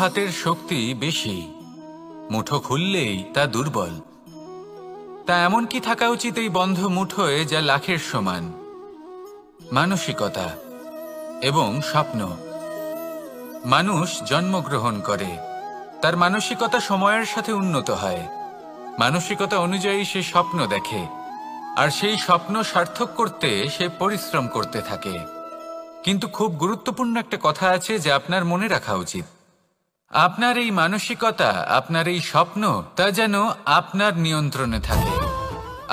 হাতের শক্তি বেশি, মুঠো খুললেই তা দুর্বল। তা এমন কি থাকা উচিত এই বন্ধ মুঠোয় যা লাখের সমান? মানসিকতা এবং স্বপ্ন। মানুষ জন্মগ্রহণ করে, তার মানসিকতা সময়ের সাথে উন্নত হয়। মানসিকতা অনুযায়ী সে স্বপ্ন দেখে, আর সেই স্বপ্ন সার্থক করতে সে পরিশ্রম করতে থাকে। কিন্তু খুব গুরুত্বপূর্ণ একটা কথা আছে যা আপনার মনে রাখা উচিত। আপনার এই মানসিকতা, আপনার এই স্বপ্ন, তা যেন আপনার নিয়ন্ত্রণে থাকে।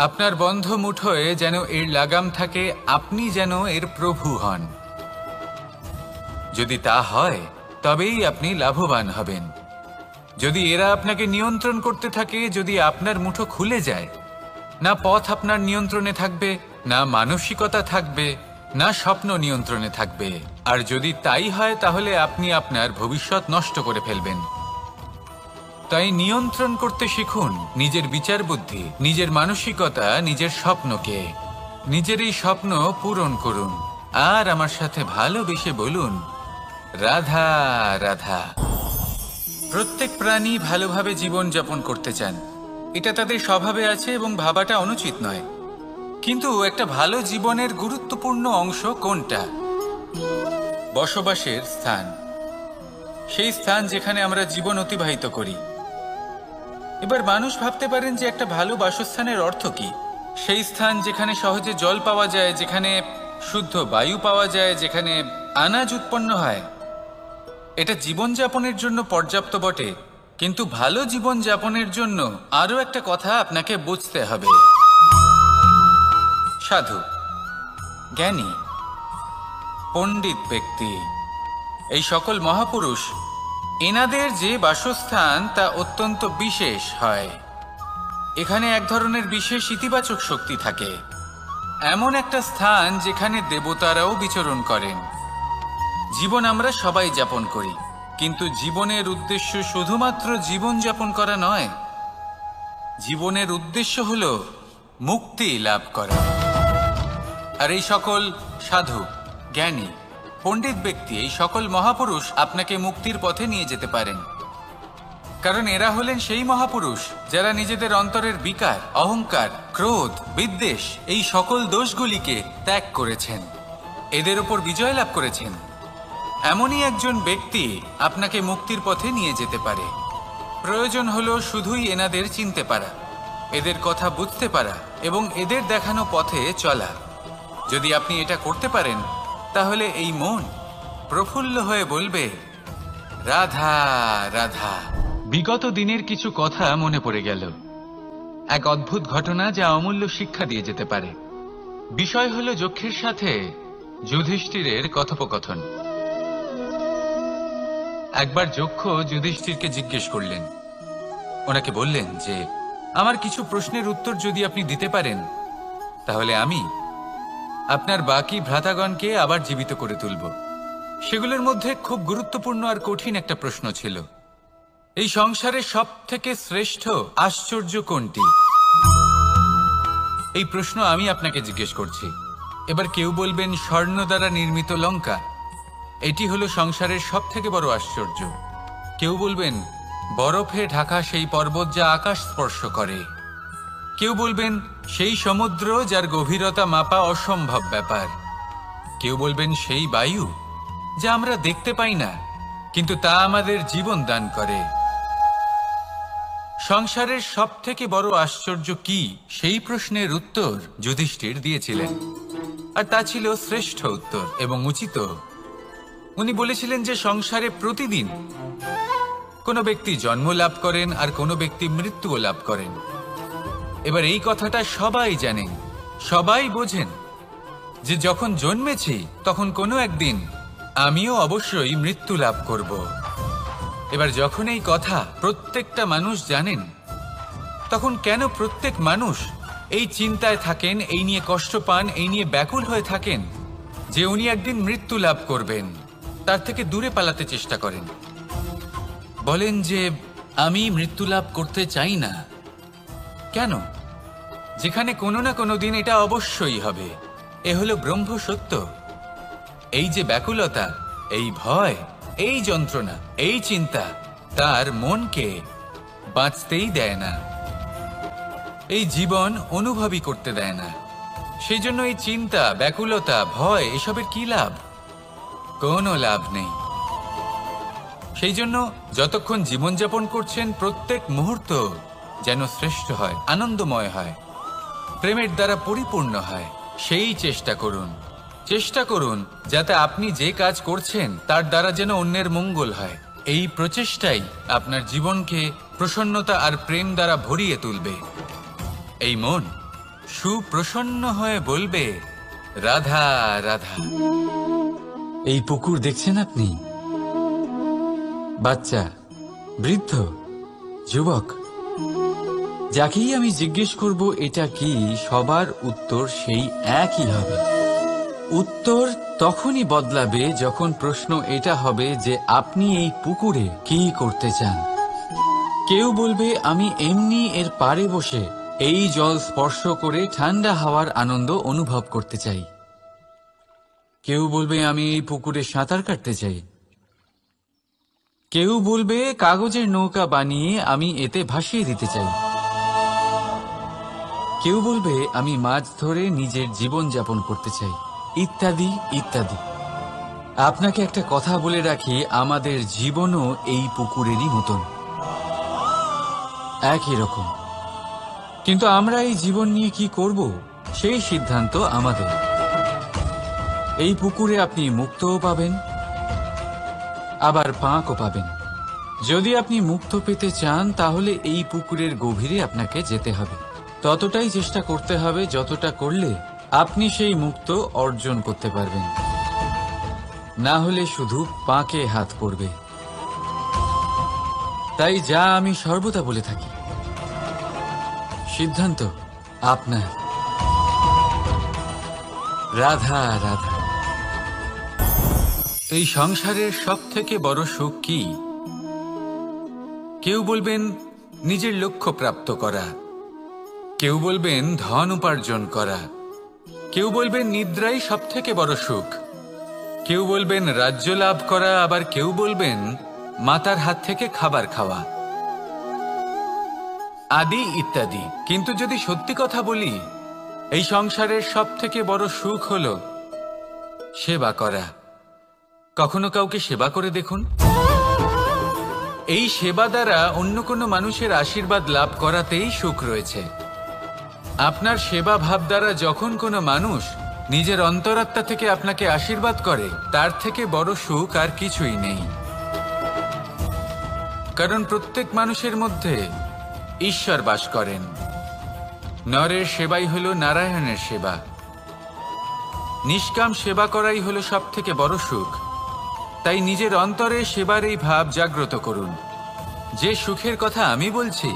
আপনার বন্ধ মুঠোয় যেন এর লাগাম থাকে, আপনি যেন এর প্রভু হন। যদি তা হয় তবেই আপনি লাভবান হবেন। যদি এরা আপনাকে নিয়ন্ত্রণ করতে থাকে, যদি আপনার মুঠো খুলে যায়, না পথ আপনার নিয়ন্ত্রণে থাকবে, না মানসিকতা থাকবে, না স্বপ্ন নিয়ন্ত্রণে থাকবে। আর যদি তাই হয় তাহলে আপনি আপনার ভবিষ্যৎ নষ্ট করে ফেলবেন। তাই নিয়ন্ত্রণ করতে শিখুন নিজের বিচার বুদ্ধি, নিজের মানসিকতা, নিজের স্বপ্নকে। নিজের এই স্বপ্ন পূরণ করুন আর আমার সাথে ভালোবেসে বলুন, রাধা রাধা। প্রত্যেক প্রাণী ভালোভাবে জীবন যাপন করতে চান, এটা তাদের স্বভাবে আছে এবং ভাবাটা অনুচিত নয়। কিন্তু একটা ভালো জীবনের গুরুত্বপূর্ণ অংশ কোনটা? বসবাসের স্থান, সেই স্থান যেখানে আমরা জীবন অতিবাহিত করি। এবার মানুষ ভাবতে পারেন যে একটা ভালো বাসস্থানের অর্থ কি? সেই স্থান যেখানে সহজে জল পাওয়া যায়, যেখানে শুদ্ধ বায়ু পাওয়া যায়, যেখানে আনাজ উৎপন্ন হয়। এটা জীবনযাপনের জন্য পর্যাপ্ত বটে, কিন্তু ভালো জীবনযাপনের জন্য আরও একটা কথা আপনাকে বুঝতে হবে। সাধু, জ্ঞানী, পণ্ডিত ব্যক্তি, এই সকল মহাপুরুষ, এনাদের যে বাসস্থান তা অত্যন্ত বিশেষ হয়। এখানে এক ধরনের বিশেষ ইতিবাচক শক্তি থাকে, এমন একটা স্থান যেখানে দেবতারাও বিচরণ করেন। জীবন আমরা সবাই যাপন করি, কিন্তু জীবনের উদ্দেশ্য শুধুমাত্র জীবন যাপন করা নয়। জীবনের উদ্দেশ্য হল মুক্তি লাভ করা। আর এই সকল সাধু, জ্ঞানী, পণ্ডিত ব্যক্তি, এই সকল মহাপুরুষ আপনাকে মুক্তির পথে নিয়ে যেতে পারেন। কারণ এরা হলেন সেই মহাপুরুষ যারা নিজেদের অন্তরের বিকার, অহংকার, ক্রোধ, বিদ্বেষ, এই সকল দোষগুলিকে ত্যাগ করেছেন, এদের ওপর বিজয় লাভ করেছেন। এমনই একজন ব্যক্তি আপনাকে মুক্তির পথে নিয়ে যেতে পারে। প্রয়োজন হলো শুধুই এনাদের চিনতে পারা, এদের কথা বুঝতে পারা এবং এদের দেখানো পথে চলা। যদি আপনি এটা করতে পারেন তাহলে এই মন প্রফুল্ল হয়ে বলবে, রাধা রাধা। বিগত দিনের কিছু কথা মনে পড়ে গেল, এক অদ্ভুত ঘটনা যা অমূল্য শিক্ষা দিয়ে যেতে পারে। বিষয় হলো যক্ষের সাথে যুধিষ্ঠিরের কথোপকথন। একবার যক্ষ যুধিষ্ঠিরকে জিজ্ঞেস করলেন, ওনাকে বললেন যে আমার কিছু প্রশ্নের উত্তর যদি আপনি দিতে পারেন তাহলে আমি আপনার বাকি ভ্রাতাগণকে আবার জীবিত করে তুলব। সেগুলোর মধ্যে খুব গুরুত্বপূর্ণ আর কঠিন একটা প্রশ্ন ছিল, এই সংসারের সব থেকে শ্রেষ্ঠ আশ্চর্য কোনটি? এই প্রশ্ন আমি আপনাকে জিজ্ঞেস করছি। এবার কেউ বলবেন স্বর্ণ দ্বারা নির্মিত লঙ্কা, এটি হলো সংসারের সব থেকে বড় আশ্চর্য। কেউ বলবেন বরফে ঢাকা সেই পর্বত যা আকাশ স্পর্শ করে। কেউ বলবেন সেই সমুদ্র যার গভীরতা মাপা অসম্ভব ব্যাপার। কেউ বলবেন সেই বায়ু যা আমরা দেখতে পাই না, কিন্তু তা আমাদের জীবন দান করে। সংসারের সব থেকে বড় আশ্চর্য কি, সেই প্রশ্নের উত্তর যুধিষ্ঠির দিয়েছিলেন, আর তা ছিল শ্রেষ্ঠ উত্তর এবং উচিত। উনি বলেছিলেন যে সংসারে প্রতিদিন কোনো ব্যক্তি জন্ম লাভ করেন আর কোনো ব্যক্তি মৃত্যুও লাভ করেন। এবার এই কথাটা সবাই জানেন, সবাই বোঝেন যে যখন জন্মেছি তখন কোনো একদিন আমিও অবশ্যই মৃত্যু লাভ করব। এবার যখন এই কথা প্রত্যেকটা মানুষ জানেন, তখন কেন প্রত্যেক মানুষ এই চিন্তায় থাকেন, এই নিয়ে কষ্ট পান, এই নিয়ে ব্যাকুল হয়ে থাকেন যে উনি একদিন মৃত্যু লাভ করবেন, তার থেকে দূরে পালাতে চেষ্টা করেন। বলেন যে আমি মৃত্যু লাভ করতে চাই না। কেন? যেখানে কোনো না কোনো দিন এটা অবশ্যই হবে। এ হলো ব্রহ্ম সত্য। এই যে ব্যাকুলতা, এই ভয়, এই যন্ত্রণা, এই চিন্তা, তার মনকে বাঁচতেই দেয় না, এই জীবন অনুভবই করতে দেয় না। সেই জন্য এই চিন্তা, ব্যাকুলতা, ভয় এসবের কি লাভ? কোনো লাভ নেই। সেই জন্য যতক্ষণ জীবনযাপন করছেন প্রত্যেক মুহূর্ত যেন শ্রেষ্ঠ হয়, আনন্দময় হয়, প্রেমের দ্বারা পরিপূর্ণ হয়, সেই চেষ্টা করুন। চেষ্টা করুন যাতে আপনি যে কাজ করছেন তার দ্বারা যেন অন্যের মঙ্গল হয়। এই প্রচেষ্টাই আপনার জীবনকে প্রসন্নতা আর প্রেম দ্বারা ভরিয়ে তুলবে। এই মন সুপ্রসন্ন হয়ে বলবে, রাধা রাধা। এই পুকুর দেখছেন আপনি? বাচ্চা, বৃদ্ধ, যুবক, যাকেই আমি জিজ্ঞেস করব এটা কি, সবার উত্তর সেই একই হবে। উত্তর তখনই বদলাবে যখন প্রশ্ন এটা হবে যে আপনি এই পুকুরে কি করতে চান। কেউ বলবে আমি এমনি এর পাড়ে বসে এই জল স্পর্শ করে ঠান্ডা হাওয়ার আনন্দ অনুভব করতে চাই। কেউ বলবে আমি এই পুকুরে সাঁতার কাটতে চাই। কেউ বলবে কাগজের নৌকা বানিয়ে আমি এতে ভাসিয়ে দিতে চাই। কেউ বলবে আমি মাছ ধরে নিজের জীবন যাপন করতে চাই, ইত্যাদি ইত্যাদি। আপনাকে একটা কথা বলে রাখি, আমাদের জীবনও এই পুকুরেরই মতন, একই রকম। কিন্তু আমরা এই জীবন নিয়ে কি করব সেই সিদ্ধান্ত আমাদের। এই পুকুরে আপনি মুক্তও পাবেন, আবার পাঁকও পাবেন। যদি আপনি মুক্ত পেতে চান তাহলে এই পুকুরের গভীরে আপনাকে যেতে হবে, ততটাই চেষ্টা করতে হবে যতটা করলে আপনি সেই মুক্ত অর্জন করতে পারবেন। না হলে শুধু পাঁকে হাত পড়বে। তাই যা আমি সর্বদা বলে থাকি, সিদ্ধান্ত আপনার। রাধা রাধা। এই সংসারের সবথেকে বড় সুখ কি? কেউ বলবেন নিজের লক্ষ্য প্রাপ্ত করা, কেউ বলবেন ধন উপার্জন করা, কেউ বলবেন নিদ্রাই সবথেকে বড় সুখ, কেউ বলবেন রাজ্য লাভ করা, আবার কেউ বলবেন মাতার হাত থেকে খাবার খাওয়া, আদি ইত্যাদি। কিন্তু যদি সত্যি কথা বলি, এই সংসারের সবথেকে বড় সুখ হলো সেবা করা। কখনো কাউকে সেবা করে দেখুন। এই সেবা দ্বারা অন্য কোনো মানুষের আশীর্বাদ লাভ করাতেই সুখ রয়েছে। আপনার সেবা ভাব দ্বারা যখন কোনো মানুষ নিজের অন্তরাত্মা থেকে আপনাকে আশীর্বাদ করে, তার থেকে বড় সুখ আর কিছুই নেই। কারণ প্রত্যেক মানুষের মধ্যে ঈশ্বর বাস করেন। নরের সেবাই হলো নারায়ণের সেবা। নিষ্কাম সেবা করাই হলো সব থেকে বড় সুখ। তাই নিজের অন্তরে সেবার এই ভাব জাগ্রত করুন। যে সুখের কথা আমি বলছি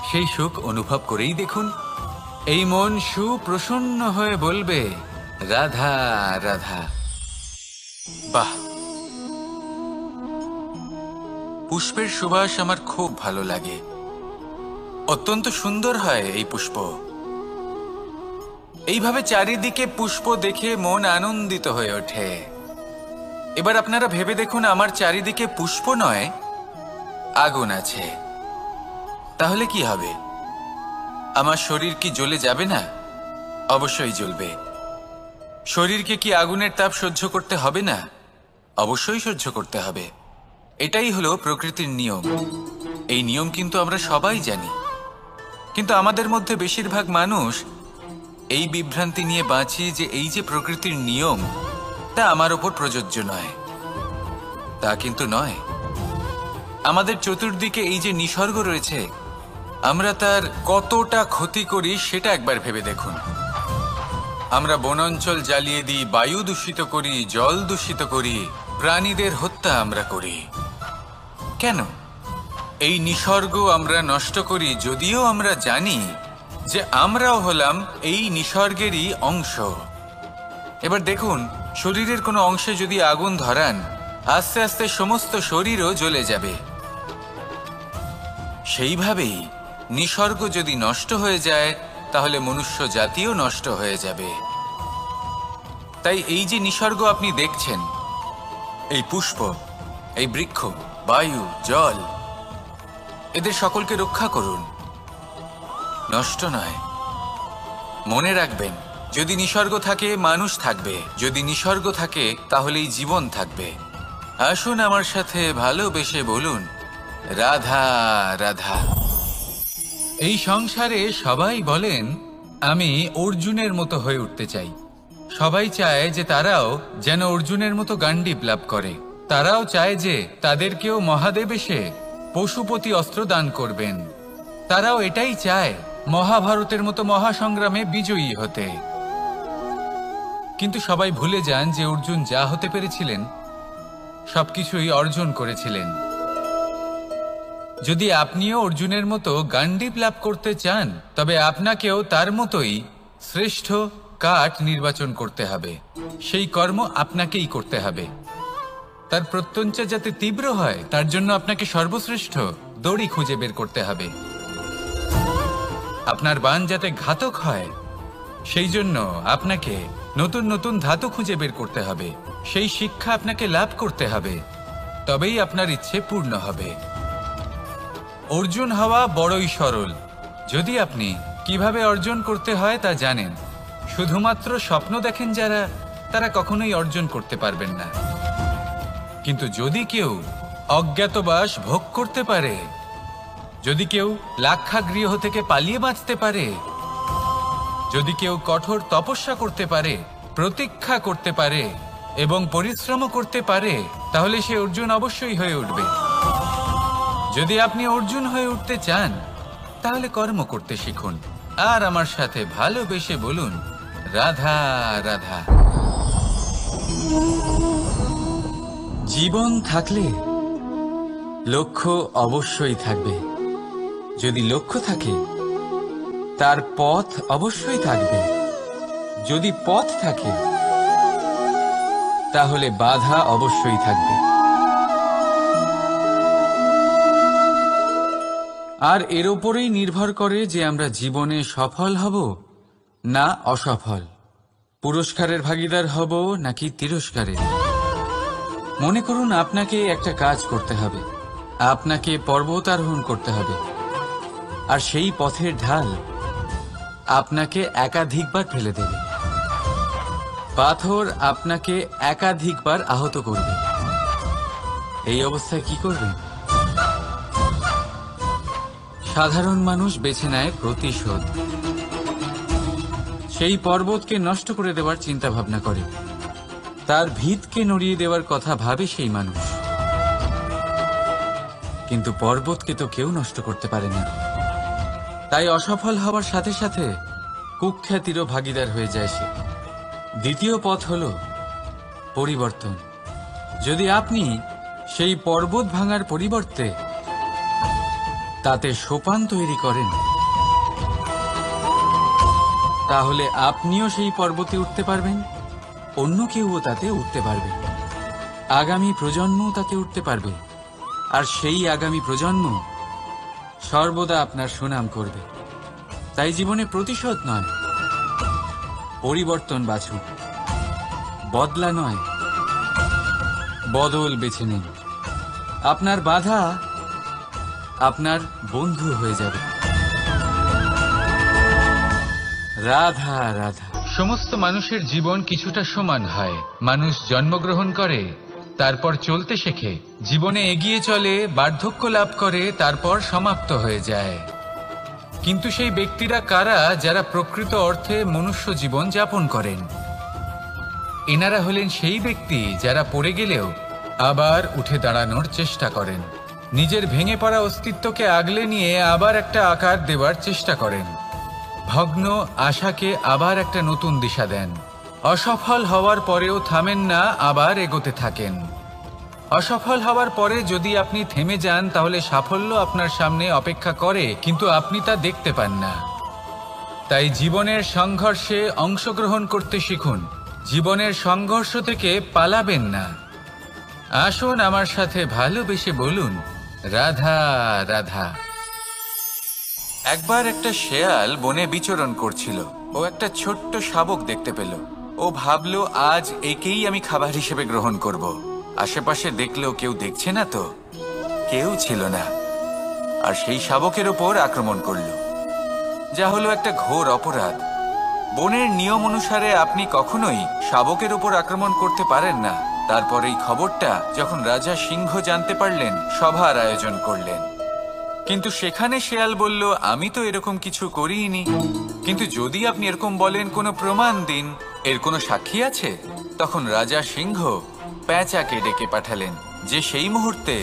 সেই সুখ অনুভব করেই দেখুন। এই মন সুপ্রসন্ন হয়ে বলবে, রাধা রাধা। বাহ, পুষ্পের সুবাস আমার খুব ভালো লাগে। অত্যন্ত সুন্দর হয় এই পুষ্প। এইভাবে চারিদিকে পুষ্প দেখে মন আনন্দিত হয়ে ওঠে। এবার আপনারা ভেবে দেখুন, আমার চারিদিকে পুষ্প নয়, আগুন আছে। তাহলে কি হবে? আমার শরীর কি জ্বলে যাবে না? অবশ্যই জ্বলবে। শরীরকে কি আগুনের তাপ সহ্য করতে হবে না? অবশ্যই সহ্য করতে হবে। এটাই হলো প্রকৃতির নিয়ম। এই নিয়ম কিন্তু আমরা সবাই জানি, কিন্তু আমাদের মধ্যে বেশিরভাগ মানুষ এই বিভ্রান্তি নিয়ে বাঁচি যে এই যে প্রকৃতির নিয়ম তা আমার ওপর প্রযোজ্য নয়। তা কিন্তু নয়। আমাদের চতুর্দিকে এই যে নিসর্গ রয়েছে, আমরা তার কতটা ক্ষতি করি সেটা একবার ভেবে দেখুন। আমরা বনাঞ্চল জ্বালিয়ে দিই, বায়ু দূষিত করি, জল দূষিত করি, প্রাণীদের হত্যা আমরা করি। কেন? এই নিসর্গ আমরা নষ্ট করি, যদিও আমরা জানি যে আমরাও হলাম এই নিসর্গেরই অংশ। এবার দেখুন, শরীরের কোনো অংশে যদি আগুন ধরান, আস্তে আস্তে সমস্ত শরীরও জ্বলে যাবে। সেইভাবেই নিসর্গ যদি নষ্ট হয়ে যায়, তাহলে মনুষ্য জাতিও নষ্ট হয়ে যাবে। তাই এই যে নিসর্গ আপনি দেখছেন, এই পুষ্প, এই বৃক্ষ, বায়ু, জল, এদের সকলকে রক্ষা করুন, নষ্ট নয়। মনে রাখবেন, যদি নিসর্গ থাকে মানুষ থাকবে, যদি নিসর্গ থাকে তাহলেই জীবন থাকবে। আসুন আমার সাথে ভালোবেসে বলুন, রাধা রাধা। এই সংসারে সবাই বলেন আমি অর্জুনের মতো হয়ে উঠতে চাই। সবাই চায় যে তারাও যেন অর্জুনের মতো গান্ডীব লাভ করে। তারাও চায় যে তাদেরকেও মহাদেব এসে পশুপতি অস্ত্র দান করবেন। তারাও এটাই চায় মহাভারতের মতো মহাসংগ্রামে বিজয়ী হতে। কিন্তু সবাই ভুলে যান যে অর্জুন যা হতে পেরেছিলেন সবকিছুই অর্জন করেছিলেন। যদি আপনিও অর্জুনের মতো গান্ডীব লাভ করতে চান, তবে আপনাকেও তার মতোই শ্রেষ্ঠ কাঠ নির্বাচন করতে হবে। সেই কর্ম আপনাকেই করতে হবে। তার প্রত্যঞ্চা যাতে তীব্র হয় তার জন্য আপনাকে সর্বশ্রেষ্ঠ দড়ি খুঁজে বের করতে হবে। আপনার বাণ যাতে ঘাতক হয় সেই জন্য আপনাকে নতুন নতুন ধাতু খুঁজে বের করতে হবে। সেই শিক্ষা আপনাকে লাভ করতে হবে, তবেই আপনার ইচ্ছে পূর্ণ হবে। অর্জুন হওয়া বড়ই সরল, যদি আপনি কিভাবে অর্জন করতে হয় তা জানেন। শুধুমাত্র স্বপ্ন দেখেন যারা, তারা কখনোই অর্জন করতে পারবেন না। কিন্তু যদি কেউ অজ্ঞাতবাস ভোগ করতে পারে, যদি কেউ লাক্ষাগৃহ থেকে পালিয়ে বাঁচতে পারে, যদি কেউ কঠোর তপস্যা করতে পারে, প্রতীক্ষা করতে পারে এবং পরিশ্রম করতে পারে, তাহলে সে অর্জুন অবশ্যই হয়ে উঠবে। যদি আপনি অর্জুন হয়ে উঠতে চান তাহলে কর্ম করতে শিখুন আর আমার সাথে ভালোবেসে বলুন, রাধা রাধা। জীবন থাকলে লক্ষ্য অবশ্যই থাকবে। যদি লক্ষ্য থাকে তার পথ অবশ্যই থাকবে। যদি পথ থাকে তাহলে বাধা অবশ্যই থাকবে। আর এর উপরেই নির্ভর করে যে আমরা জীবনে সফল হব না অসফল, পুরস্কারের ভাগীদার হব নাকি তিরস্কারের। মনে করুন আপনাকে একটা কাজ করতে হবে, আপনাকে পর্বত আরোহণ করতে হবে, আর সেই পথের ঢাল আপনাকে একাধিকবার ফেলে দেবে। পাথর আপনাকে একাধিকবার আহত করবে। এই অবস্থায় কি করবেন? সাধারণ মানুষ বেছে নেয় প্রতিশোধ। সেই পর্বতকে নষ্ট করে দেওয়ার চিন্তা ভাবনা করে, তার ভিতকে নড়িয়ে দেওয়ার কথা ভাবে সেই মানুষ। কিন্তু পর্বতকে তো কেউ নষ্ট করতে পারে না। তাই অসফল হওয়ার সাথে সাথে কুখ্যাতিরও ভাগীদার হয়ে যায় সে। দ্বিতীয় পথ হল পরিবর্তন। যদি আপনি সেই পর্বত ভাঙার পরিবর্তে তাতে সোপান তৈরি করেন, তাহলে আপনিও সেই পর্বতে উঠতে পারবেন, অন্য কেউও তাতে উঠতে পারবে, আগামী প্রজন্মও তাতে উঠতে পারবে, আর সেই আগামী প্রজন্ম সর্বদা আপনার সুনাম করবে। তাই জীবনে প্রতিশোধ নয়, পরিবর্তন বাছুন। বদলা নয়, বদল বেছে নিন। আপনার বাধা আপনার বন্ধু হয়ে যাবে। রাধা রাধা। সমস্ত মানুষের জীবন কিছুটা সমান হয়। মানুষ জন্মগ্রহণ করে, তারপর চলতে শেখে, জীবনে এগিয়ে চলে, বার্ধক্য লাভ করে, তারপর সমাপ্ত হয়ে যায়। কিন্তু সেই ব্যক্তিরা কারা যারা প্রকৃত অর্থে মনুষ্য জীবন যাপন করেন? এনারা হলেন সেই ব্যক্তি যারা পড়ে গেলেও আবার উঠে দাঁড়ানোর চেষ্টা করেন, নিজের ভেঙে পড়া অস্তিত্বকে আগলে নিয়ে আবার একটা আকার দেওয়ার চেষ্টা করেন, ভগ্ন আশাকে আবার একটা নতুন দিশা দেন। অসফল হওয়ার পরেও থামেন না, আবার এগোতে থাকেন। অসফল হওয়ার পরে যদি আপনি থেমে যান তাহলে সাফল্য আপনার সামনে অপেক্ষা করে, কিন্তু আপনি তা দেখতে পান না। তাই জীবনের সংঘর্ষে অংশগ্রহণ করতে শিখুন। জীবনের সংঘর্ষ থেকে পালাবেন না। আসুন আমার সাথে ভালোবেসে বলুন, রাধা রাধা। একবার একটা শেয়াল বনে বিচরণ করছিল। ও একটা ছোট্ট শাবক দেখতে পেল। ও ভাবল, আজ একেই আমি খাবার হিসেবে গ্রহণ করব। আশেপাশে দেখলেও কেউ দেখছে না তো, কেউ ছিল না। আর সেই শাবকের ওপর আক্রমণ করল, যা হলো একটা ঘোর অপরাধ। বনের নিয়ম অনুসারে আপনি কখনোই শাবকের উপর আক্রমণ করতে পারেন না। তারপর এই খবরটা যখন রাজা সিংহ জানতে পারলেন, সভার আয়োজন করলেন। কিন্তু সেখানে শেয়াল বলল, আমি তো এরকম কিছু করিনি, কিন্তু যদি আপনি এরকম বলেন কোনো প্রমাণ দিন, এর কোনো সাক্ষী আছে? তখন রাজা সিংহ পেঁচাকে ডেকে পাঠালেন, যে সেই মুহূর্তে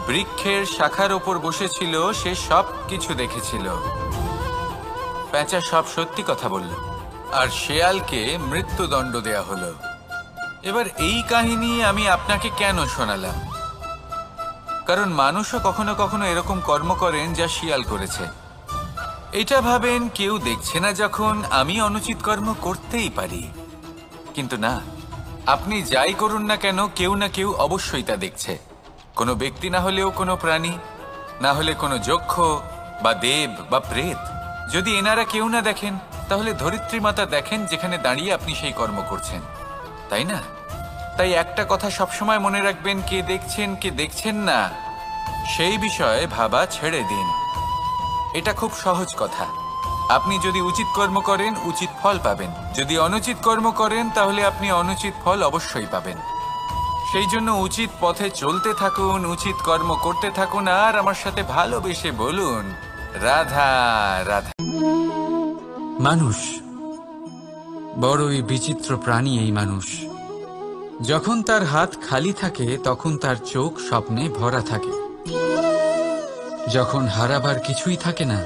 বৃক্ষের শাখার ওপর বসেছিল, সে সব কিছু দেখেছিল। পেঁচা সব সত্যি কথা বলল, আর শেয়ালকে মৃত্যুদণ্ড দেয়া হলো। এবার এই কাহিনী আমি আপনাকে কেন শোনালাম? কারণ মানুষও কখনো কখনো এরকম কর্ম করেন যা শিয়াল করেছে। এটা ভাবেন কেউ দেখছে না, যখন আমি অনুচিত কর্ম করতেই পারি। কিন্তু না, আপনি যাই করুন না কেন, কেউ না কেউ অবশ্যই তা দেখছে। কোনো ব্যক্তি না হলেও কোনো প্রাণী, না হলে কোনো যক্ষ বা দেব বা প্রেত। যদি এনারা কেউ না দেখেন, তাহলে ধরিত্রী মাতা দেখেন, যেখানে দাঁড়িয়ে আপনি সেই কর্ম করছেন, তাই না? তাই একটা কথা সবসময় মনে রাখবেন, কে দেখছেন কে দেখছেন না সেই বিষয়ে ভাবা ছেড়ে দিন। এটা খুব সহজ কথা। আপনি যদি উচিত কর্ম করেন, উচিত ফল পাবেন। যদি অনুচিত কর্ম করেন, তাহলে আপনি অনুচিত ফল অবশ্যই পাবেন। সেই জন্য উচিত পথে চলতে থাকুন, উচিত কর্ম করতে থাকুন, আর আমার সাথে ভালোবেসে বলুন, রাধা রাধা। মানুষ বড়ই বিচিত্র প্রাণী। এই মানুষ যখন তার হাত খালি থাকে, তখন তার চোখ স্বপ্নে ভরা থাকে। যখন হারাবার কিছুই থাকে না,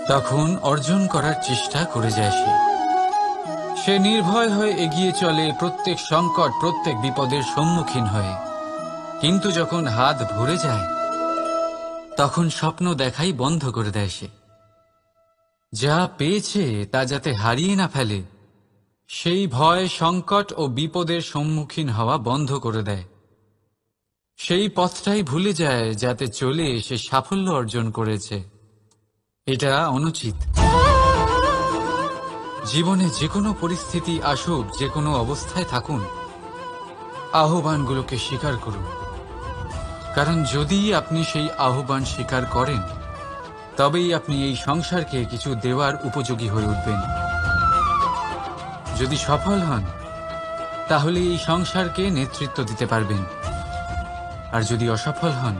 তখন অর্জন করার চেষ্টা করে যায় সে নির্ভয় হয়ে এগিয়ে চলে প্রত্যেক সংকট, প্রত্যেক বিপদের সম্মুখীন হয়ে। কিন্তু যখন হাত ভরে যায়, তখন স্বপ্ন দেখাই বন্ধ করে দেয় সে। যা পেয়েছে তা যাতে হারিয়ে না ফেলে, সেই ভয়, সংকট ও বিপদের সম্মুখীন হওয়া বন্ধ করে দেয়। সেই পথটাই ভুলে যায় যাতে চলে সে সাফল্য অর্জন করেছে। এটা অনুচিত। জীবনে যে কোনো পরিস্থিতি আসুক, যে কোনো অবস্থায় থাকুন, আহ্বানগুলোকে স্বীকার করুন। কারণ যদি আপনি সেই আহ্বান স্বীকার করেন, তবেই আপনি এই সংসারকে কিছু দেওয়ার উপযোগী হয়ে উঠবেন। যদি সফল হন, তাহলে এই সংসারকে নেতৃত্ব দিতে পারবেন। আর যদি অসফল হন,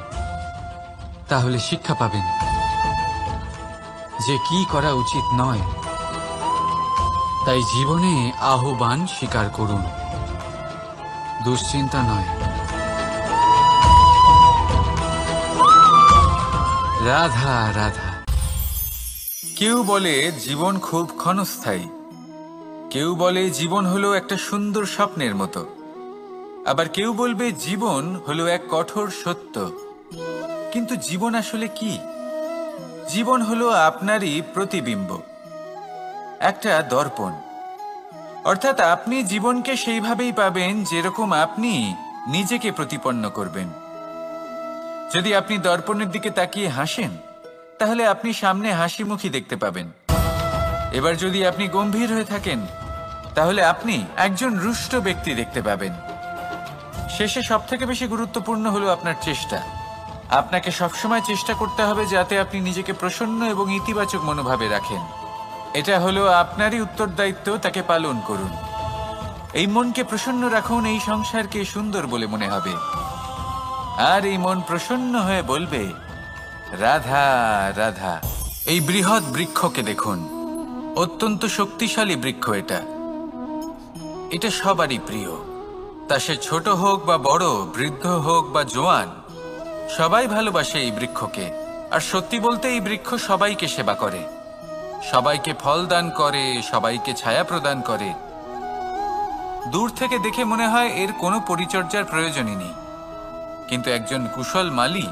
তাহলে শিক্ষা পাবেন যে কি করা উচিত নয়। তাই জীবনে আহ্বান স্বীকার করুন, দুশ্চিন্তা নয়। রাধা রাধা। কেউ বলে জীবন খুব ক্ষণস্থায়ী, কেউ বলে জীবন হলো একটা সুন্দর স্বপ্নের মতো, আবার কেউ বলবে জীবন হলো এক কঠোর সত্য। কিন্তু জীবন আসলে কি? জীবন হলো আপনারই প্রতিবিম্ব, একটা দর্পণ। অর্থাৎ আপনি জীবনকে সেইভাবেই পাবেন যেরকম আপনি নিজেকে প্রতিপন্ন করবেন। যদি আপনি দর্পণের দিকে তাকিয়ে হাসেন, তাহলে আপনি সামনে হাসি মুখী দেখতে পাবেন। এবার যদি আপনি গম্ভীর হয়ে থাকেন, তাহলে আপনি একজন রুষ্ট ব্যক্তি দেখতে পাবেন। শেষে সবথেকে বেশি গুরুত্বপূর্ণ হলো আপনার চেষ্টা। আপনাকে সবসময় চেষ্টা করতে হবে যাতে আপনি নিজেকে প্রসন্ন এবং ইতিবাচক মনোভাবে রাখেন। এটা হলো আপনারই উত্তরদায়িত্ব, তাকে পালন করুন। এই মনকে প্রসন্ন রাখুন, এই সংসারকে সুন্দর বলে মনে হবে। আর এই মন প্রসন্ন হয়ে বলবে, রাধা রাধা। এই বৃহৎ বৃক্ষকে দেখুন, অত্যন্ত শক্তিশালী বৃক্ষ। এটা সবারই প্রিয়। তা সে ছোট হোক বা বড়, বৃদ্ধ হোক বা জোয়ান, সবাই ভালোবাসে এই বৃক্ষকে। আর সত্যি বলতে এই বৃক্ষ সবাইকে সেবা করে, সবাইকে ফল দান করে, সবাইকে ছায়া প্রদান করে। দূর থেকে দেখে মনে হয় এর কোনো পরিচর্যার প্রয়োজনই নেই। কিন্তু একজন কুশল মালী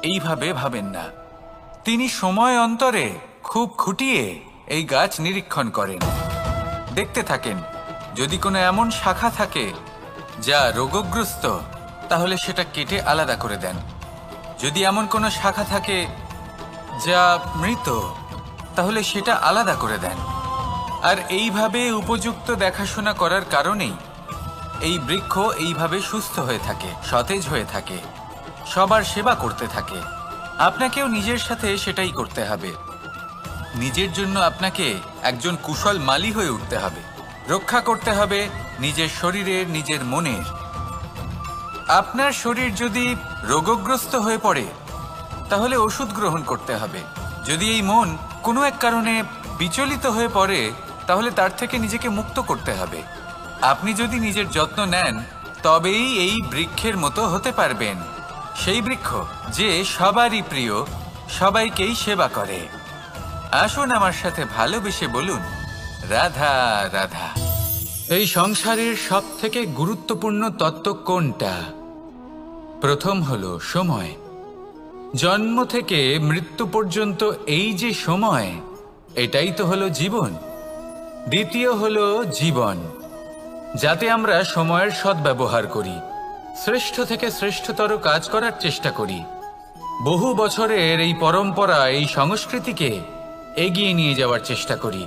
এইভাবে ভাবেন না। তিনি সময় অন্তরে খুব খুঁটিয়ে এই গাছ নিরীক্ষণ করেন, দেখতে থাকেন। যদি কোনো এমন শাখা থাকে যা রোগগ্রস্ত, তাহলে সেটা কেটে আলাদা করে দেন। যদি এমন কোনো শাখা থাকে যা মৃত, তাহলে সেটা আলাদা করে দেন। আর এইভাবে উপযুক্ত দেখাশোনা করার কারণেই এই বৃক্ষ এইভাবে সুস্থ হয়ে থাকে, সতেজ হয়ে থাকে, সবার সেবা করতে থাকে। আপনাকেও নিজের সাথে সেটাই করতে হবে। নিজের জন্য আপনাকে একজন কুশল মালী হয়ে উঠতে হবে। রক্ষা করতে হবে নিজের শরীরের, নিজের মনের। আপনার শরীর যদি রোগগ্রস্ত হয়ে পড়ে তাহলে ওষুধ গ্রহণ করতে হবে। যদি এই মন কোনো এক কারণে বিচলিত হয়ে পড়ে তাহলে তার থেকে নিজেকে মুক্ত করতে হবে। আপনি যদি নিজের যত্ন নেন তবেই এই বৃক্ষের মতো হতে পারবেন, সেই বৃক্ষ যে সবারই প্রিয়, সবাইকেই সেবা করে। আসুন আমার সাথে ভালোবেসে বলুন, রাধা রাধা। এই সংসারের সব থেকে গুরুত্বপূর্ণ তত্ত্ব কোনটা? প্রথম হলো সময়। জন্ম থেকে মৃত্যু পর্যন্ত এই যে সময়, এটাই তো হলো জীবন। দ্বিতীয় হলো জীবন, যাতে আমরা সময়ের সদ্ব্যবহার করি, শ্রেষ্ঠ থেকে শ্রেষ্ঠতর কাজ করার চেষ্টা করি। বহু বছরের এই পরম্পরা, এই সংস্কৃতিকে এগিয়ে নিয়ে যাওয়ার চেষ্টা করি।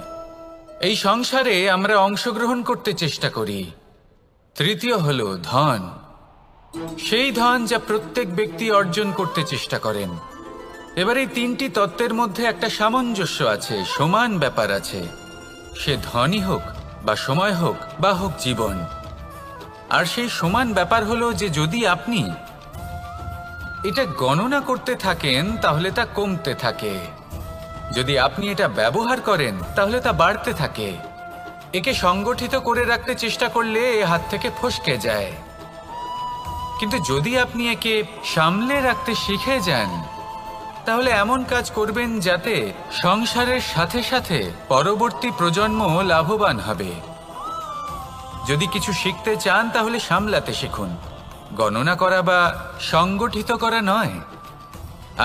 এই সংসারে আমরা অংশগ্রহণ করতে চেষ্টা করি। তৃতীয় হলো ধন, সেই ধন যা প্রত্যেক ব্যক্তি অর্জন করতে চেষ্টা করেন। এবার এই তিনটি তত্ত্বের মধ্যে একটা সামঞ্জস্য আছে, সমান ব্যাপার আছে। সে ধনই হোক বা সময় হোক বা হোক জীবন। আর সেই সমান ব্যাপার হলো যে যদি আপনি এটা গণনা করতে থাকেন তাহলে তা কমতে থাকে, যদি আপনি এটা ব্যবহার করেন তাহলে তা বাড়তে থাকে। একে সংগঠিত করে রাখতে চেষ্টা করলে এ হাত থেকে ফসকে যায়, কিন্তু যদি আপনি একে সামলে রাখতে শিখে যান তাহলে এমন কাজ করবেন যাতে সংসারের সাথে সাথে পরবর্তী প্রজন্ম লাভবান হবে। যদি কিছু শিখতে চান তাহলে সামলাতে শিখুন, গণনা করা বা সংগঠিত করা নয়।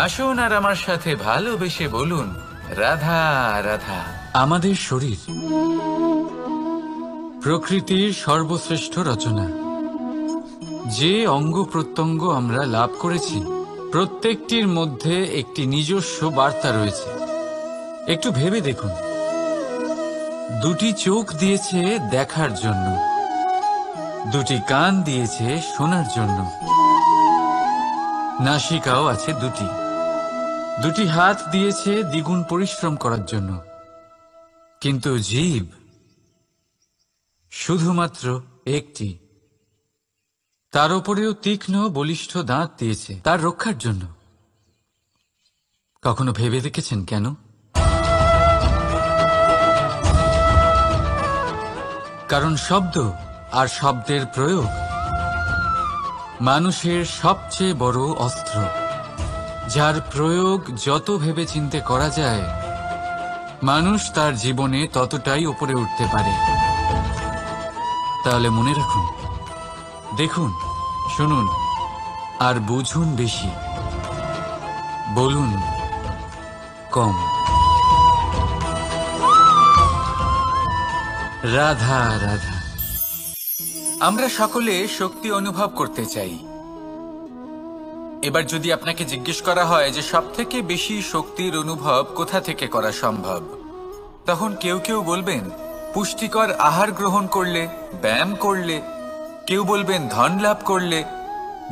আসুন আর আমার সাথে ভালোবেসে বলুন, রাধা রাধা। আমাদের শরীর প্রকৃতির সর্বশ্রেষ্ঠ রচনা। যে অঙ্গ প্রত্যঙ্গ আমরা লাভ করেছি প্রত্যেকটির মধ্যে একটি নিজস্ব বার্তা রয়েছে। একটু ভেবে দেখুন, দুটি চোখ দিয়েছে দেখার জন্য, দুটি কান দিয়েছে শোনার জন্য, নাসিকাও আছে দুটি, দুটি হাত দিয়েছে দ্বিগুণ পরিশ্রম করার জন্য। কিন্তু জীব শুধুমাত্র একটি, তার উপরেও তীক্ষ্ণ বলিষ্ঠ দাঁত দিয়েছে তার রক্ষার জন্য। কখনো ভেবে দেখেছেন কেন? কারণ শব্দ আর শব্দের প্রয়োগ মানুষের সবচেয়ে বড় অস্ত্র, যার প্রয়োগ যত ভেবেচিন্তে করা যায় মানুষ তার জীবনে ততটাই উপরে উঠতে পারে। তাহলে মনে রাখুন, দেখুন, শুনুন আর বুঝুন বেশি, বলুন কম। রাধা রাধা। আমরা সকলে শক্তি অনুভব করতে চাই। এবার যদি আপনাকে জিজ্ঞেস করা হয় যে সবথেকে বেশি শক্তির অনুভব কোথা থেকে করা সম্ভব, তখন কেউ কেউ বলবেন পুষ্টিকর আহার গ্রহণ করলে, ব্যায়াম করলে, কেউ বলবেন ধন লাভ করলে,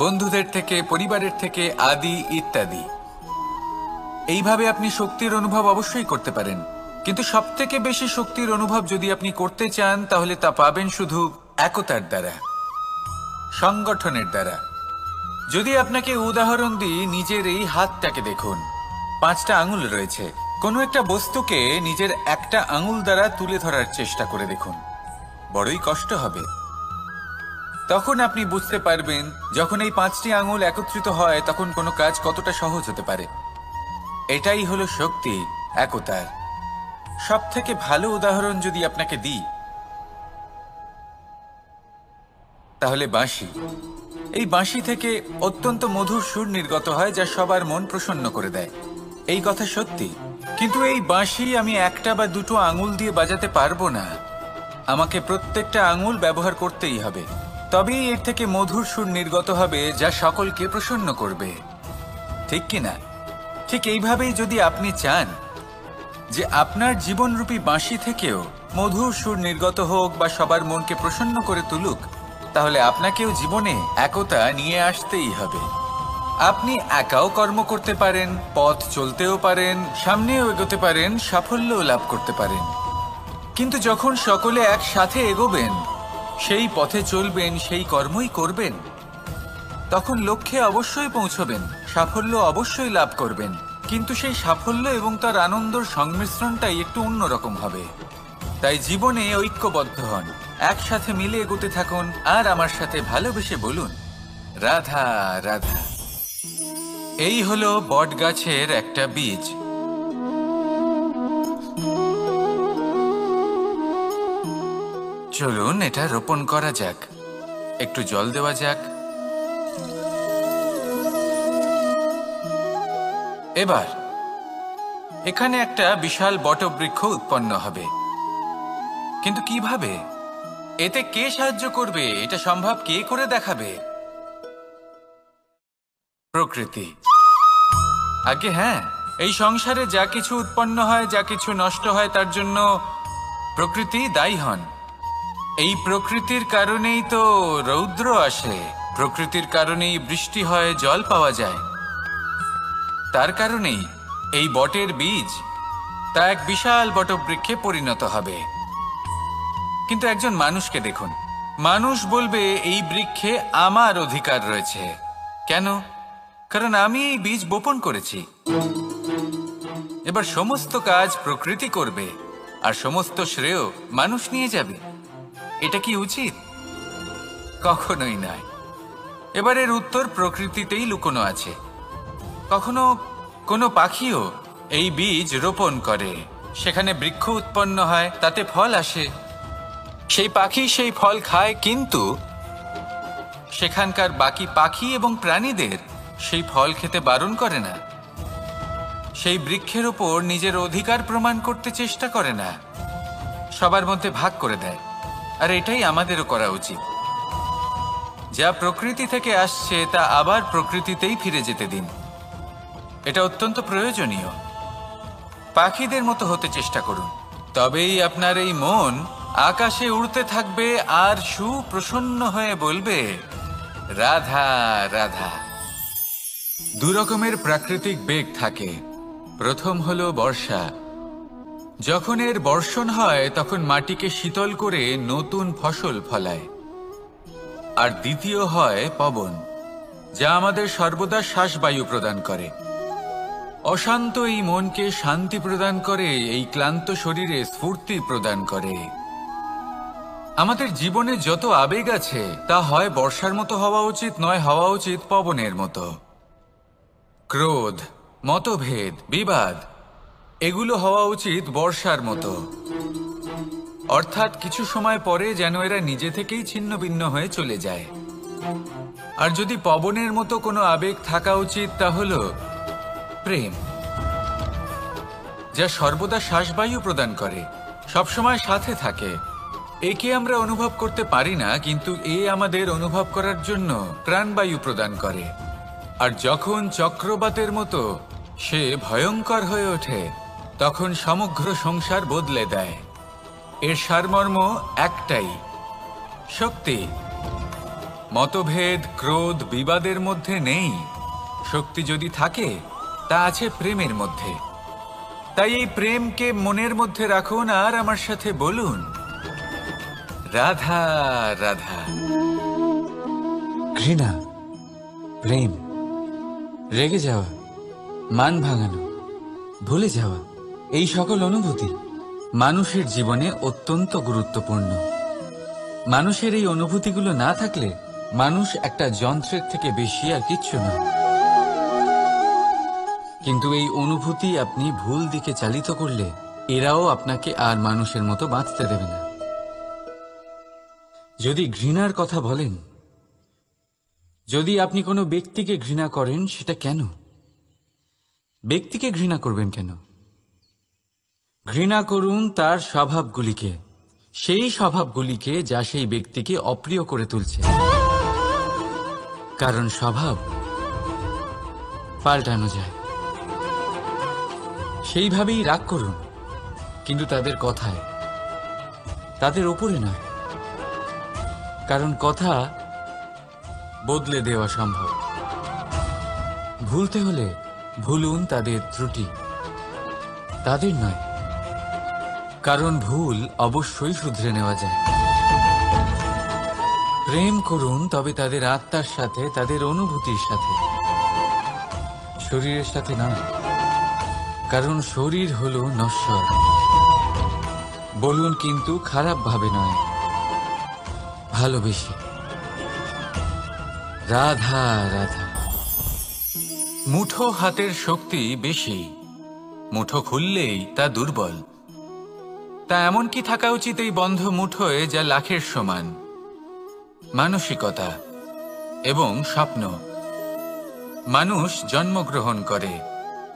বন্ধুদের থেকে, পরিবারের থেকে, আদি ইত্যাদি। এইভাবে আপনি শক্তির অনুভব অবশ্যই করতে পারেন, কিন্তু সবথেকে বেশি শক্তির অনুভব যদি আপনি করতে চান তাহলে তা পাবেন শুধু একতার দ্বারা, সংগঠনের দ্বারা। যদি আপনাকে উদাহরণ দিই, নিজের এই হাতটাকে দেখুন, 5টা আঙুল রয়েছে। কোনো একটা বস্তুকে নিজের একটা আঙুল দ্বারা তুলে ধরার চেষ্টা করে দেখুন, বড়ই কষ্ট হবে। তখন আপনি বুঝতে পারবেন যখন এই 5টি আঙুল একত্রিত হয় তখন কোনো কাজ কতটা সহজ হতে পারে। এটাই হলো শক্তি, একতার। সব থেকে ভালো উদাহরণ যদি আপনাকে দিই তাহলে বাঁশি। এই বাঁশি থেকে অত্যন্ত মধুর সুর নির্গত হয় যা সবার মন প্রসন্ন করে দেয়। এই কথা সত্যি, কিন্তু এই বাঁশি আমি একটা বা দুটো আঙুল দিয়ে বাজাতে পারবো না। আমাকে প্রত্যেকটা আঙুল ব্যবহার করতেই হবে, তবেই এর থেকে মধুর সুর নির্গত হবে যা সকলকে প্রসন্ন করবে, ঠিক কিনা? ঠিক এইভাবেই যদি আপনি চান যে আপনার জীবনরূপী বাঁশি থেকেও মধুর সুর নির্গত হোক বা সবার মনকে প্রসন্ন করে তুলুক, তাহলে আপনাকেও জীবনে একতা নিয়ে আসতেই হবে। আপনি একাও কর্ম করতে পারেন, পথ চলতেও পারেন, সামনেও এগোতে পারেন, সাফল্যও লাভ করতে পারেন। কিন্তু যখন সকলে একসাথে এগোবেন, সেই পথে চলবেন, সেই কর্মই করবেন, তখন লক্ষ্যে অবশ্যই পৌঁছবেন, সাফল্য অবশ্যই লাভ করবেন। কিন্তু সেই সাফল্য এবং তার আনন্দর সংমিশ্রণটাই একটু অন্যরকম হবে। তাই জীবনে ঐক্যবদ্ধ হন, একসাথে মিলে এগোতে থাকুন, আর আমার সাথে ভালোবেসে বলুন, রাধা রাধা। এই হলো বট গাছের একটা বীজ। চলুন এটা রোপণ করা যাক, একটু জল দেওয়া যাক। এবার এখানে একটা বিশাল বটবৃক্ষ উৎপন্ন হবে। কিন্তু কিভাবে? এতে কে সাহায্য করবে? এটা সম্ভব কে করে দেখাবে? প্রকৃতি। আগে হ্যাঁ, এই সংসারে যা কিছু উৎপন্ন হয়, যা কিছু নষ্ট হয়, তার জন্য প্রকৃতি দায়ী হন। এই প্রকৃতির কারণেই তো রৌদ্র আসে, প্রকৃতির কারণেই বৃষ্টি হয়, জল পাওয়া যায়। তার কারণেই এই বটের বীজ তা এক বিশাল বটবৃক্ষে পরিণত হবে। কিন্তু একজন মানুষকে দেখুন, মানুষ বলবে এই বৃক্ষে আমার অধিকার রয়েছে। কেন? কারণ আমি এই বীজ বপন করেছি। এবার সমস্ত কাজ প্রকৃতি করবে, আর সমস্ত শ্রেয় মানুষ নিয়ে যাবে। এটা কি উচিত? কখনোই নয়। এবার এর উত্তর প্রকৃতিতেই লুকোনো আছে। কখনো কোনো পাখিও এই বীজ রোপণ করে, সেখানে বৃক্ষ উৎপন্ন হয়, তাতে ফল আসে, সেই পাখি সেই ফল খায়, কিন্তু সেখানকার বাকি পাখি এবং প্রাণীদের সেই ফল খেতে বারণ করে না। সেই বৃক্ষের ওপর নিজের অধিকার প্রমাণ করতে চেষ্টা করে না, সবার মধ্যে ভাগ করে দেয়। আর এটাই আমাদেরও করা উচিত। যা প্রকৃতি থেকে আসছে তা আবার প্রকৃতিতেই ফিরে যেতে দিন। এটা অত্যন্ত প্রয়োজনীয়। পাখিদের মতো হতে চেষ্টা করুন, তবেই আপনার এই মন আকাশে উড়তে থাকবে আর সুপ্রসন্ন হয়ে বলবে, রাধা রাধা। দু রকমের প্রাকৃতিক বেগ থাকে। প্রথম হলো বর্ষা। যখন এর বর্ষণ হয় তখন মাটিকে শীতল করে নতুন ফসল ফলায়। আর দ্বিতীয় হয় পবন, যা আমাদের সর্বদা শ্বাসবায়ু প্রদান করে। অশান্ত এই মনকে শান্তি প্রদান করে, এই ক্লান্ত শরীরে স্ফূর্তি প্রদান করে। আমাদের জীবনে যত আবেগ আছে তা হয় বর্ষার মতো হওয়া উচিত, নয় হওয়া উচিত পবনের মতো। ক্রোধ, মতভেদ, বিবাদ, এগুলো হওয়া উচিত বর্ষার মতো। অর্থাৎ কিছু সময় পরে যেন এরা নিজে থেকেই ছিন্ন ভিন্ন হয়ে চলে যায়। আর যদি পবনের মতো কোনো আবেগ থাকা উচিত, তা হলো প্রেম, যা সর্বদা শ্বাসবায়ু প্রদান করে, সবসময় সাথে থাকে। একে আমরা অনুভব করতে পারি না, কিন্তু এ আমাদের অনুভব করার জন্য প্রাণবায়ু প্রদান করে। আর যখন চক্রবাতের মতো সে ভয়ঙ্কর হয়ে ওঠে, তখন সমগ্র সংসার বদলে দেয়। এর সারমর্ম একটাই, শক্তি। মতভেদ, ক্রোধ, বিবাদের মধ্যে নেই। শক্তি যদি থাকে, তা আছে প্রেমের মধ্যে। তাই এই প্রেমকে মনের মধ্যে রাখুন আর আমার সাথে বলুন, রাধা রাধা। ঘৃণা, প্রেম, রেগে যাওয়া, মান ভাঙানো, ভুলে যাওয়া, এই সকল অনুভূতি মানুষের জীবনে অত্যন্ত গুরুত্বপূর্ণ। মানুষের এই অনুভূতিগুলো না থাকলে মানুষ একটা যন্ত্রের থেকে বেশি আর কিচ্ছু না। কিন্তু এই অনুভূতি আপনি ভুল দিকে চালিত করলে এরাও আপনাকে আর মানুষের মতো বাঁচতে দেবে না। যদি ঘৃণার কথা বলেন, যদি আপনি কোনো ব্যক্তিকে ঘৃণা করেন, সেটা কেন? ব্যক্তিকে ঘৃণা করবেন কেন? ঘৃণা করুন তার স্বভাবগুলিকে, সেই স্বভাবগুলিকে যা সেই ব্যক্তিকে অপ্রিয় করে তুলছে। কারণ স্বভাব পাল্টানো যায়। সেইভাবেই রাগ করুন, কিন্তু তাদের কথায়, তাদের উপরে নয়। কারণ কথা বদলে দেওয়া সম্ভব, ভুলতে হলে ভুলুন তাদের ত্রুটি, তাদের নয়, কারণ ভুল অবশ্যই শুধরে নেওয়া যায়। প্রেম করুন তবে তাদের আত্মার সাথে, তাদের অনুভূতির সাথে, শরীরের সাথে নয়, কারণ শরীর হলো নশ্বর। বলুন কিন্তু খারাপ ভাবে নয়, ভালোবেসে। রাধা রাধা। মুঠো হাতের শক্তি বেশি, মুঠো খুললেই তা দুর্বল। তা এমন কি থাকা উচিত এই বন্ধ মুঠোয় যা লাখের সমান? মানসিকতা এবং স্বপ্ন। মানুষ জন্মগ্রহণ করে,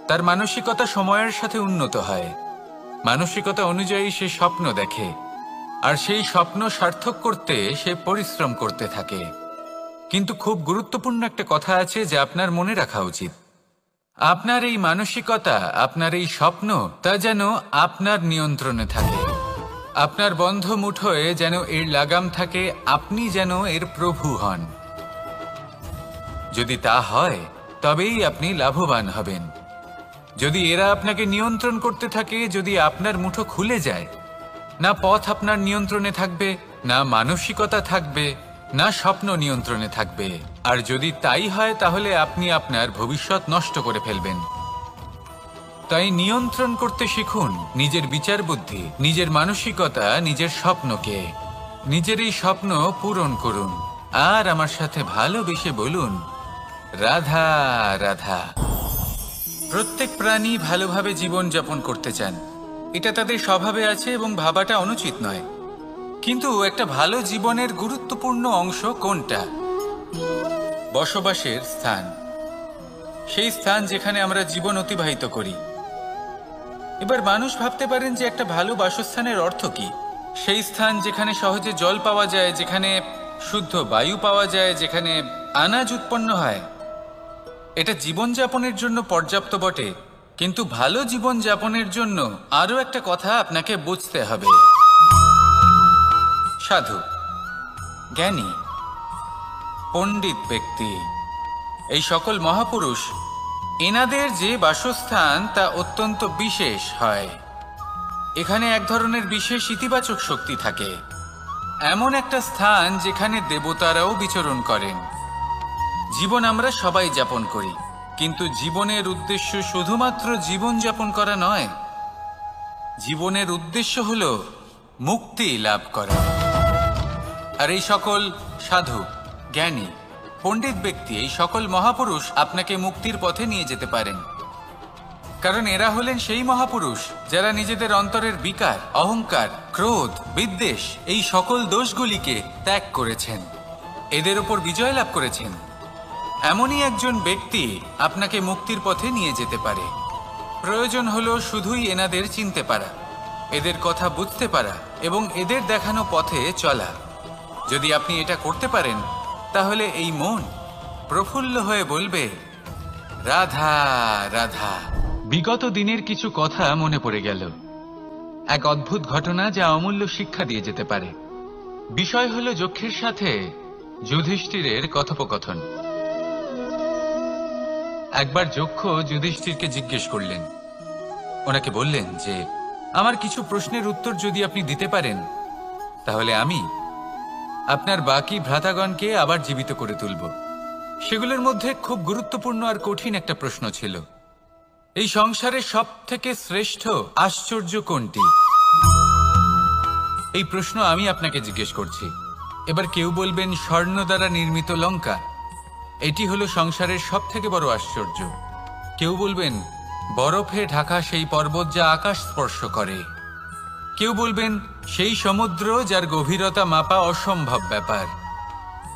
তার মানসিকতা সময়ের সাথে উন্নত হয়। মানসিকতা অনুযায়ী সে স্বপ্ন দেখে, আর সেই স্বপ্ন সার্থক করতে সে পরিশ্রম করতে থাকে। কিন্তু খুব গুরুত্বপূর্ণ একটা কথা আছে যা আপনার মনে রাখা উচিত। আপনার এই মানসিকতা, আপনার এই স্বপ্ন, তা যেন আপনার নিয়ন্ত্রণে থাকে। আপনার বন্ধ মুঠোয় যেন এর লাগাম থাকে, আপনি যেন এর প্রভু হন। যদি তা হয় তবেই আপনি লাভবান হবেন। যদি এরা আপনাকে নিয়ন্ত্রণ করতে থাকে, যদি আপনার মুঠো খুলে যায়, না পথ আপনার নিয়ন্ত্রণে থাকবে, না মানসিকতা থাকবে, না স্বপ্ন নিয়ন্ত্রণে থাকবে। আর যদি তাই হয় তাহলে আপনি আপনার ভবিষ্যৎ নষ্ট করে ফেলবেন। তাই নিয়ন্ত্রণ করতে শিখুন নিজের বিচার বুদ্ধি, নিজের মানসিকতা, নিজের স্বপ্নকে। নিজের এই স্বপ্ন পূরণ করুন আর আমার সাথে ভালোবেসে বলুন, রাধা রাধা। প্রত্যেক প্রাণী ভালোভাবে জীবন যাপন করতে চান, এটা তাদের স্বভাবে আছে এবং ভাবাটা অনুচিত নয়। কিন্তু একটা ভালো জীবনের গুরুত্বপূর্ণ অংশ কোনটা? বসবাসের স্থান, সেই স্থান যেখানে আমরা জীবন অতিবাহিত করি। এবার মানুষ ভাবতে পারেন যে একটা ভালো বাসস্থানের অর্থ কি? সেই স্থান যেখানে সহজে জল পাওয়া যায়, যেখানে শুদ্ধ বায়ু পাওয়া যায়, যেখানে আনাজ উৎপন্ন হয়। এটা জীবনযাপনের জন্য পর্যাপ্ত বটে, কিন্তু ভালো জীবনযাপনের জন্য আরও একটা কথা আপনাকে বুঝতে হবে। সাধু, জ্ঞানী, পণ্ডিত ব্যক্তি, এই সকল মহাপুরুষ, এনাদের যে বাসস্থান তা অত্যন্ত বিশেষ হয়। এখানে এক ধরনের বিশেষ ইতিবাচক শক্তি থাকে, এমন একটা স্থান যেখানে দেবতারাও বিচরণ করেন। জীবন আমরা সবাই যাপন করি, কিন্তু জীবনের উদ্দেশ্য শুধুমাত্র জীবন যাপন করা নয়। জীবনের উদ্দেশ্য হল মুক্তি লাভ করা। আর এই সকল সাধু, জ্ঞানী, পণ্ডিত ব্যক্তি, এই সকল মহাপুরুষ আপনাকে মুক্তির পথে নিয়ে যেতে পারেন। কারণ এরা হলেন সেই মহাপুরুষ যারা নিজেদের অন্তরের বিকার, অহংকার, ক্রোধ, বিদ্বেষ, এই সকল দোষগুলিকে ত্যাগ করেছেন, এদের ওপর বিজয় লাভ করেছেন। এমনই একজন ব্যক্তি আপনাকে মুক্তির পথে নিয়ে যেতে পারে। প্রয়োজন হলো শুধুই এনাদের চিনতে পারা, এদের কথা বুঝতে পারা এবং এদের দেখানো পথে চলা। যদি আপনি এটা করতে পারেন তাহলে এই মন প্রফুল্ল হয়ে বলবে, রাধা রাধা। বিগত দিনের কিছু কথা মনে পড়ে গেল, এক অদ্ভুত ঘটনা যা অমূল্য শিক্ষা দিয়ে যেতে পারে। বিষয় হলো যক্ষের সাথে যুধিষ্ঠিরের কথোপকথন। একবার যক্ষ যুধিষ্ঠিরকে জিজ্ঞেস করলেন, ওনাকে বললেন যে আমার কিছু প্রশ্নের উত্তর যদি আপনি দিতে পারেন তাহলে আমি আপনার বাকি ভ্রাতাগণকে আবার জীবিত করে তুলব। সেগুলোর মধ্যে খুব গুরুত্বপূর্ণ আর কঠিন একটা প্রশ্ন ছিল, এই সংসারের সব থেকে শ্রেষ্ঠ আশ্চর্য কোনটি? এই প্রশ্ন আমি আপনাকে জিজ্ঞেস করছি। এবার কেউ বলবেন স্বর্ণ দ্বারা নির্মিত লঙ্কা, এটি হলো সংসারের সব থেকে বড় আশ্চর্য। কেউ বলবেন বরফে ঢাকা সেই পর্বত যা আকাশ স্পর্শ করে। কেউ বলবেন সেই সমুদ্র যার গভীরতা মাপা অসম্ভব ব্যাপার।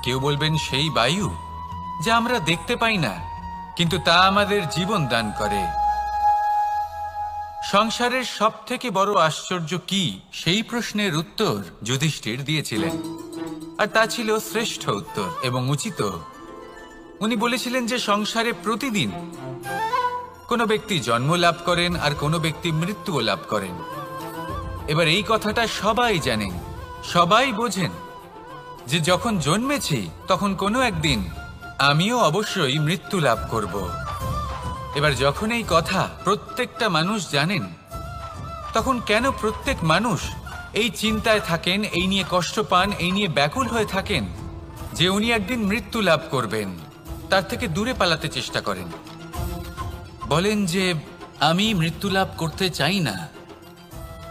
কেউ বলবেন সেই বায়ু যা আমরা দেখতে পাই না, কিন্তু তা আমাদের জীবন দান করে। সংসারের সব থেকে বড় আশ্চর্য কি, সেই প্রশ্নের উত্তর যুধিষ্ঠির দিয়েছিলেন, আর তা ছিল শ্রেষ্ঠ উত্তর এবং উচিত। উনি বলেছিলেন যে সংসারে প্রতিদিন কোনো ব্যক্তি জন্ম লাভ করেন আর কোনো ব্যক্তি মৃত্যুও লাভ করেন। এবার এই কথাটা সবাই জানেন, সবাই বোঝেন যে যখন জন্মেছি তখন কোনো একদিন আমিও অবশ্যই মৃত্যু লাভ করব। এবার যখন এই কথা প্রত্যেকটা মানুষ জানেন, তখন কেন প্রত্যেক মানুষ এই চিন্তায় থাকেন, এই নিয়ে কষ্ট পান, এই নিয়ে ব্যাকুল হয়ে থাকেন যে উনি একদিন মৃত্যু লাভ করবেন, তার থেকে দূরে পালাতে চেষ্টা করেন। বলেন যে আমি মৃত্যু লাভ করতে চাই না।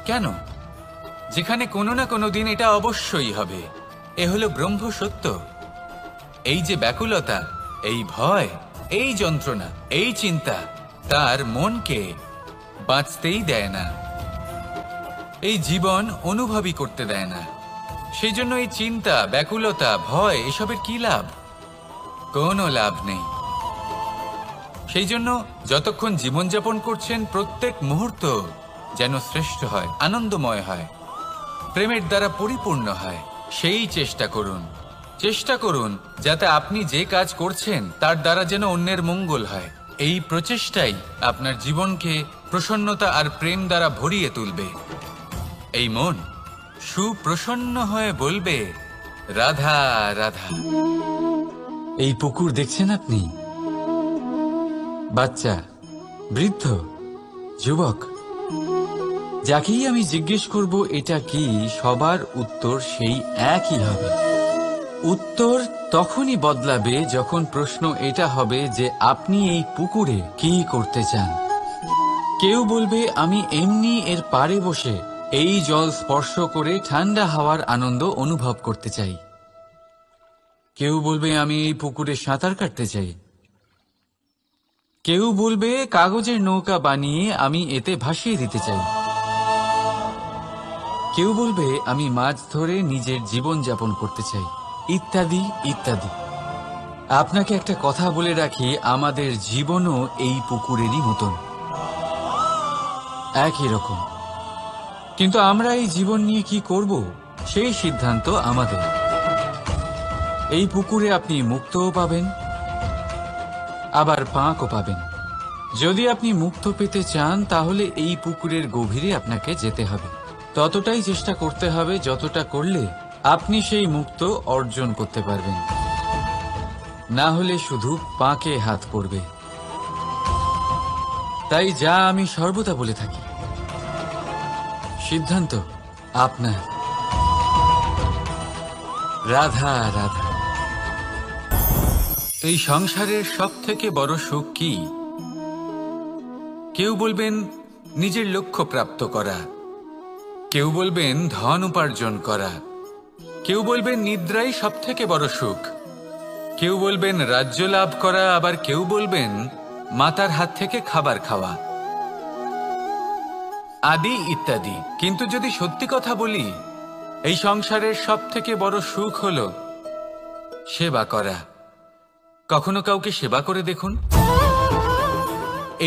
কেন? যেখানে কোনো না কোনো দিন এটা অবশ্যই হবে। এ হলো ব্রহ্ম সত্য। এই যে ব্যাকুলতা, এই ভয়, এই যন্ত্রণা, এই চিন্তা তার মনকে বাঁচতেই দেয় না, এই জীবন অনুভবই করতে দেয় না। সেই জন্য এই চিন্তা, ব্যাকুলতা, ভয় এসবের কি লাভ? কোনো লাভ নেই। সেই জন্য যতক্ষণ জীবনযাপন করছেন প্রত্যেক মুহূর্ত যেন শ্রেষ্ঠ হয়, আনন্দময় হয়, প্রেমের দ্বারা পরিপূর্ণ হয়, সেই চেষ্টা করুন। চেষ্টা করুন যাতে আপনি যে কাজ করছেন তার দ্বারা যেন অন্যের মঙ্গল হয়। এই প্রচেষ্টাই আপনার জীবনকে প্রসন্নতা আর প্রেম দ্বারা ভরিয়ে তুলবে। এই মন সুপ্রসন্ন হয়ে বলবে, রাধা রাধা। এই পুকুর দেখছেন আপনি? বাচ্চা, বৃদ্ধ, যুবক, যাকেই আমি জিজ্ঞেস করব এটা কি, সবার উত্তর সেই একই হবে। উত্তর তখনই বদলাবে যখন প্রশ্ন এটা হবে যে আপনি এই পুকুরে কি করতে চান। কেউ বলবে আমি এমনি এর পাড়ে বসে এই জল স্পর্শ করে ঠান্ডা হাওয়ার আনন্দ অনুভব করতে চাই। কেউ বলবে আমি এই পুকুরে সাঁতার কাটতে চাই। কেউ বলবে কাগজের নৌকা বানিয়ে আমি এতে ভাসিয়ে দিতে চাই। কেউ বলবে আমি মাছ ধরে নিজের জীবন যাপন করতে চাই, ইত্যাদি ইত্যাদি। আপনাকে একটা কথা বলে রাখি, আমাদের জীবনও এই পুকুরেরই মতন, একই রকম। কিন্তু আমরা এই জীবন নিয়ে কি করব সেই সিদ্ধান্ত আমাদের। এই পুকুরে আপনি মুক্তও পাবেন, আবার পাঁকও পাবেন। যদি আপনি মুক্ত পেতে চান তাহলে এই পুকুরের গভীরে আপনাকে যেতে হবে, ততটাই চেষ্টা করতে হবে যতটা করলে আপনি সেই মুক্ত অর্জন করতে পারবেন। না হলে শুধু পাঁকে হাত পড়বে। তাই যা আমি সর্বদা বলে থাকি, সিদ্ধান্ত আপনার। রাধা রাধা। এই সংসারের সব থেকে বড় সুখ কি? কেউ বলবেন নিজের লক্ষ্য প্রাপ্ত করা, কেউ বলবেন ধন উপার্জন করা, কেউ বলবেন নিদ্রাই সব থেকে বড় সুখ, কেউ বলবেন রাজ্য লাভ করা, আবার কেউ বলবেন মাতার হাত থেকে খাবার খাওয়া, আদি ইত্যাদি। কিন্তু যদি সত্যি কথা বলি, এই সংসারের সব থেকে বড় সুখ হলো সেবা করা। কখনো কাউকে সেবা করে দেখুন।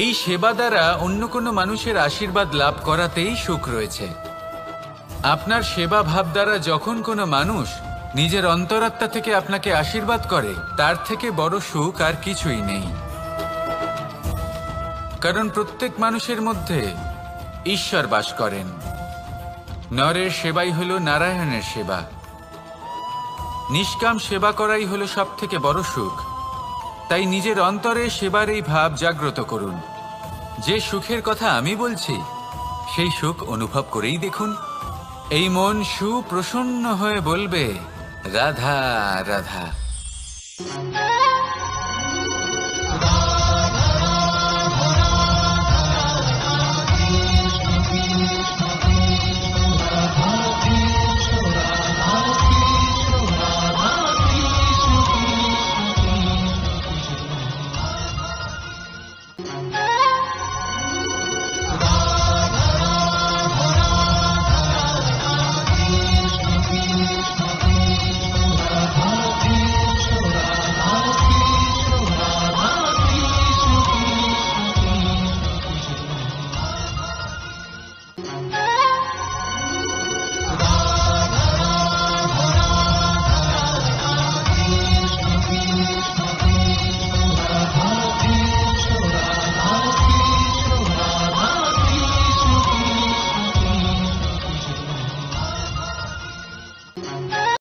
এই সেবা দ্বারা অন্য কোনো মানুষের আশীর্বাদ লাভ করাতেই সুখ রয়েছে। আপনার সেবা ভাব দ্বারা যখন কোনো মানুষ নিজের অন্তরাত্মা থেকে আপনাকে আশীর্বাদ করে, তার থেকে বড় সুখ আর কিছুই নেই। কারণ প্রত্যেক মানুষের মধ্যে ঈশ্বর বাস করেন। নরের সেবাই হলো নারায়ণের সেবা। নিষ্কাম সেবা করাই হলো সব থেকে বড় সুখ। তাই নিজের অন্তরে সেবার এই ভাব জাগ্রত করুন। যে সুখের কথা আমি বলছি সেই সুখ অনুভব করেই দেখুন। এই মন সুপ্রসন্ন হয়ে বলবে, রাধা রাধা।